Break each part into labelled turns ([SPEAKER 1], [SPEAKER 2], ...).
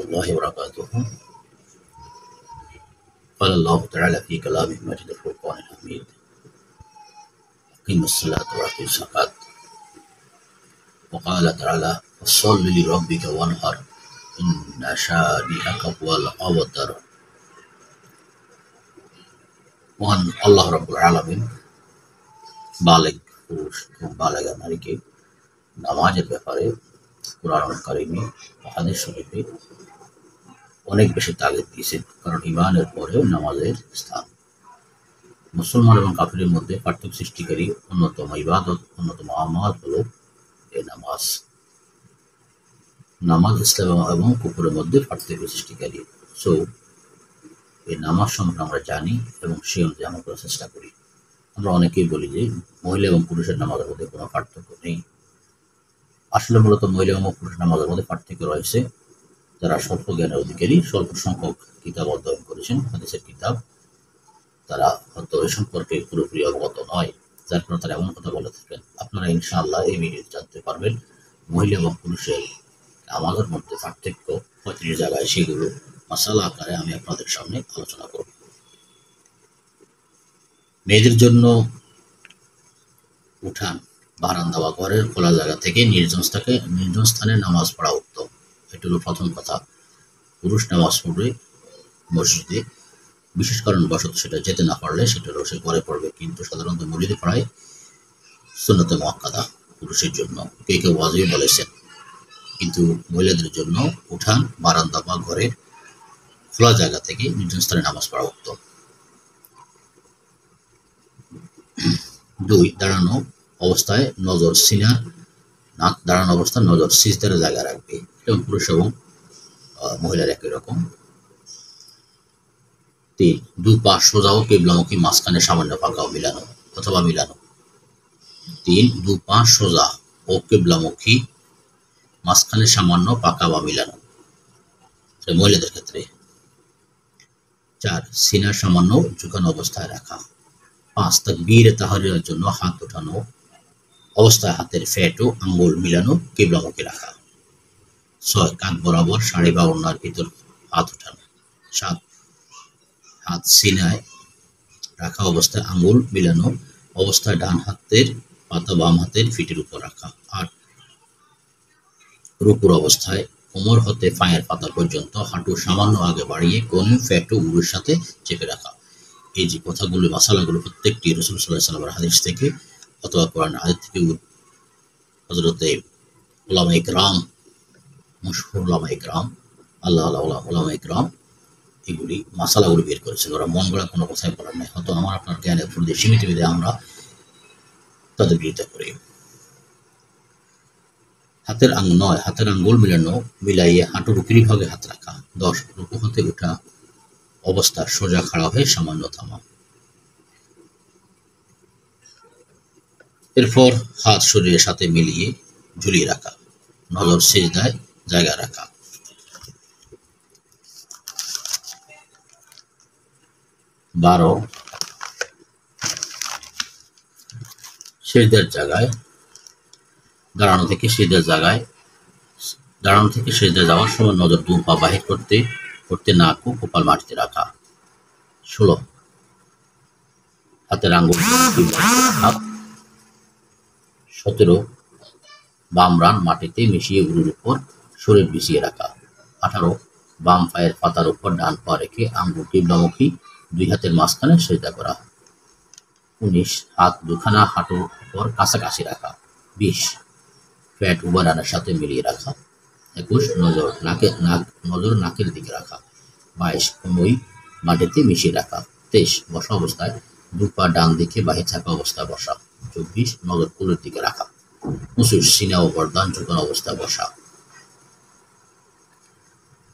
[SPEAKER 1] الله وبركاته. قال الله تعالى في كلامه المجيد الفرقان الحميد: أقم الصلاة وآت الزكاة. وقال تعالى: فصل لربك وانحر إن شانئك هو الأبتر. মহান আল্লাহ রাব্বুল আলামিন বালেগ পুরুষ এবং বালেগা নারীকে নামাজের ব্যাপারে কুরআন কারীমে ও হাদিস শরীফে অনেক বেশি তাগিদ দিয়েছেন, কারণ ঈমানের পরে নামাজের স্থান। মুসলমান এবং কাফিরের মধ্যে পার্থক্য সৃষ্টিকারী অন্যতম ইবাদত, অন্যতম আমাল হলো এই নামাজ। নামাজ ইসলাম এবং কুফরের মধ্যে পার্থক্য সৃষ্টিকারী। সো এই নামাজ সম্পর্কে আমরা জানি এবং সেই অনুযায়ী আমল করার চেষ্টা করি। আমরা অনেকেই বলি যে মহিলা এবং পুরুষের নামাজের মধ্যে কোনো পার্থক্য নেই। আসলে মূলত মহিলা এবং পুরুষের নামাজের মধ্যে পার্থক্য রয়েছে। যারা স্বল্প জ্ঞানের অধিকারী, স্বল্প সংখ্যক কিতাব অধ্যয়ন করেছেন, হাদিসের কিতাব, তারা হয়তো এ সম্পর্কে পুরোপুরি অবগত নয়, যার কারণে তারা এমন কথা বলে থাকেন। আপনারা ইনশাআল্লাহ এই ভিডিওতে জানতে পারবেন মহিলা এবং পুরুষের নামাজের মধ্যে পার্থক্য 35 জায়গায়, সেগুলো মাসালা আকারে আমি আপনাদের সামনে আলোচনা করব। মেয়েদের জন্য উঠান, বারান্দা বা ঘরের খোলা জায়গা থেকে নির্জন স্থানে নামাজ পড়া উত্তম। এটা হলো প্রথম কথা। পুরুষ নামাজ পড়বে মসজিদে, বিশেষ কারণবশত সেটা যেতে না পারলে সেটা হলো সে ঘরে পড়বে, কিন্তু সাধারণত মসজিদে পড়ায় সুন্নতে মুআক্কাদা পুরুষের জন্য, কেউ কেউ ওয়াজিব বলেছেন। কিন্তু মহিলাদের জন্য উঠান, বারান্দা বা ঘরের খোলা জায়গা থেকে নির্জন স্থানে নামাজ পড়া উত্তম। 2, দাঁড়ানো অবস্থায় নজর সিনার, দাঁড়ানো অবস্থায় নজর সিজদার জায়গায় রাখবে, এবং পুরুষ এবং মহিলার একই রকম। 3, 2 পা সোজা ও কিবলামুখী, মাঝখানে সামান্য ফাঁকা মিলানো অথবা মিলানো। 3, 2 পা সোজা ও কিবলামুখী, মাঝখানে সামান্য পাকা বা মিলানো, মহিলাদের ক্ষেত্রে। 4, সিনার সামান্য ঝুঁকানো অবস্থায় রাখা। 5, তাকবীরে তাহরিমের জন্য হাত ওঠানো অবস্থায় হাতের ফ্যাট ও আঙ্গুল মিলানো, কিবলামুখী রাখা। 6, কাঁধ বরাবর শাড়ি বা ওড়নার ভিতর হাত ওঠানো। 7, হাত সিনায় রাখা অবস্থায় আঙ্গুল মিলানো অবস্থায় ডান হাতের পাতা বাম হাতের ফিটের উপর রাখা। 8, রুকুর অবস্থায় কোমর হতে পায়ের পাতা পর্যন্ত হাঁটু সামান্য আগে বাড়িয়ে কোন ফ্যাট ও উরুর সাথে চেপে রাখা। এই যে কথাগুলো, মাসালাগুলো প্রত্যেকটি রাসূল সাল্লাল্লাহু আলাইহি ওয়াসাল্লামের হাদিস থেকে অথবা কোরআন আয়াত থেকে হযরতে উলামায়ে কেরাম, মশহুর উলামায়ে কেরাম, উলামায়ে কেরাম এগুলি মাসালাগুলো বের করেছেন। ওরা মন গড়া কোনো কথাই বলার নাই, হয়তো আমার আপনার জ্ঞানের উপর দিয়ে সীমিত বিধে আমরা তাদের বিরোধিতা করি। হাতের আঙ্গুল মিলাইয়ে হাঁটুর উপরিভাগে হাত রাখা। 10, রুকু হতে ওঠা অবস্থা সোজা খাড়া হয়ে সামান্য থামা। এরপর হাত শরীরের সাথে মিলিয়ে ঝুলিয়ে রাখা, নজর সিজদায় জায়গা রাখা। 12, সিজদার জায়গায় দাঁড়ানো থেকে সিজদার যাওয়ার সময় নজর 2 পা বাহির করতে নাক ও কপাল মাটিতে রাখা। 16, হাতের আঙ্গুল হাত। 17, বাম রান মাটিতে মিশিয়ে উরুর উপর শরীর বিছিয়ে রাখা। 18, বাম পায়ের পাতার উপর ডান পা রেখে আঙ্গুল কিবলামুখী 2 হাতের মাঝখানে সিজদা করা। 19, হাত দুখানা হাঁটুর উপর কাছাকাছি রাখা। 20, ফ্যাট উভয় রানের সাথে মিলিয়ে রাখা। 21, নজর নাকের দিকে রাখা। 22, কোনোই মাটিতে মিশিয়ে রাখা। 23, বসা অবস্থায় 2 পা ডান দিকে বাহির থাকা অবস্থায় বসা। 24, নজর কোলের দিকে রাখা। 25, সিনা ও গর্দান ঝুঁকানো অবস্থায় বসা।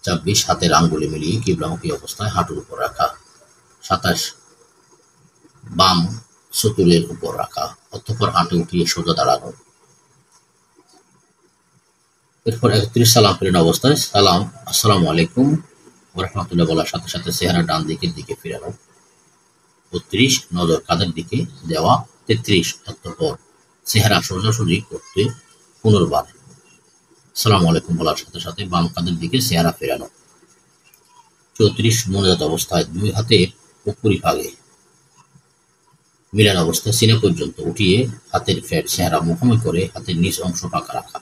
[SPEAKER 1] 26, হাতের আঙ্গুলে মিলিয়ে কিবলামুখী অবস্থায় হাঁটুর উপর রাখা। 27, বাম সতুলের উপর রাখা, অতঃপর হাঁটু উঠিয়ে সোজা দাঁড়ানো। এরপর 31, সালাম ফেরানো অবস্থায় সালাম আসসালামু আলাইকুম ওয়া রাহমাতুল্লাহ বলার সাথে সাথে চেহারা ডান দিকের দিকে ফেরানো। 32, নজর কাঁধের দিকে দেওয়া। 33, অতঃপর চেহারা সোজাসুজি করতে পুনর্বার সালাম আলাইকুম বলার সাথে সাথে বাম কাঁধের দিকে চেহারা ফেরানো। 34 মোনাজাত অবস্থায় দুই হাতের উপরিভাগে মিলান অবস্থায় সিনা পর্যন্ত উঠিয়ে হাতের ফ্যাট চেহারা মুখোমুখি করে হাতের নিচ অংশ পাকা রাখা।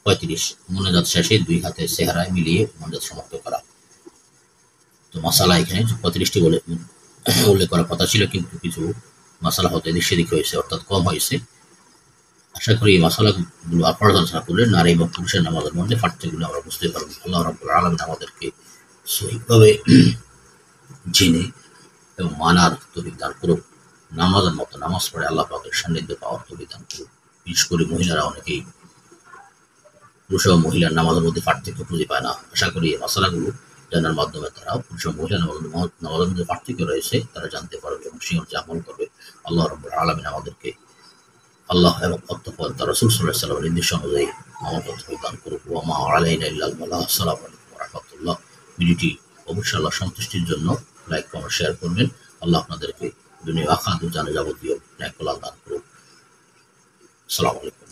[SPEAKER 1] 35 মোনাজাত শেষে দুই হাতের চেহারায় মিলিয়ে মোনাজাত সমাপ্ত করা। তো মাসালা এখানে 35টি বলে উল্লেখ করার কথা ছিল, কিন্তু কিছু মাসালা হতে এদিক সেদিক হয়েছে, অর্থাৎ কম হয়েছে। আশা করি এই মাসালাগুলো আপনারা আলোচনা করলে নারী এবং পুরুষের নামাজের মধ্যে পার্থক্যগুলো আমরা বুঝতে পারবো। আল্লাহ রাব্বুল আলামিন আমাদেরকে সঠিকভাবে জেনে এবং মানার তৌফিক দান করুক। নামাজের মতো নামাজ পড়ে আল্লাহ পাকের সান্নিধ্য পাওয়ার তৌফিক দান করুক। বিশেষ করে মহিলারা অনেকেই পুরুষ এবং মহিলার নামাজের মধ্যে পার্থক্য খুঁজে পায় না। আশা করি এই মশালাগুলো জানার মাধ্যমে তারাও পুরুষ এবং মহিলা নামাজের মধ্যে পার্থক্য রয়েছে তারা জানতে পারবে এবং সে অনুযায়ী আমল করবে। আল্লাহ রাব্বুল আলামিন আমাদেরকে আল্লাহ এবং অতঃপর তার রাসূল সাল্লাল্লাহু আলাইহি ওয়াসাল্লামের নির্দেশ অনুযায়ী আমল করতে দান করুক। ওয়া মা আলাইনা ইল্লাল বালাগ। আসসালামু আলাইকুম ওয়া রাহমাতুল্লাহ। ভিডিওটি অবশ্যই আল্লাহ সন্তুষ্টির জন্য লাইক কমেন্ট শেয়ার করবেন। আল্লাহ আপনাদেরকে দুনিয়া আখিরাত জানে যাবতীয় নেক কল্যাণ দান করুক। আসসালামু আলাইকুম।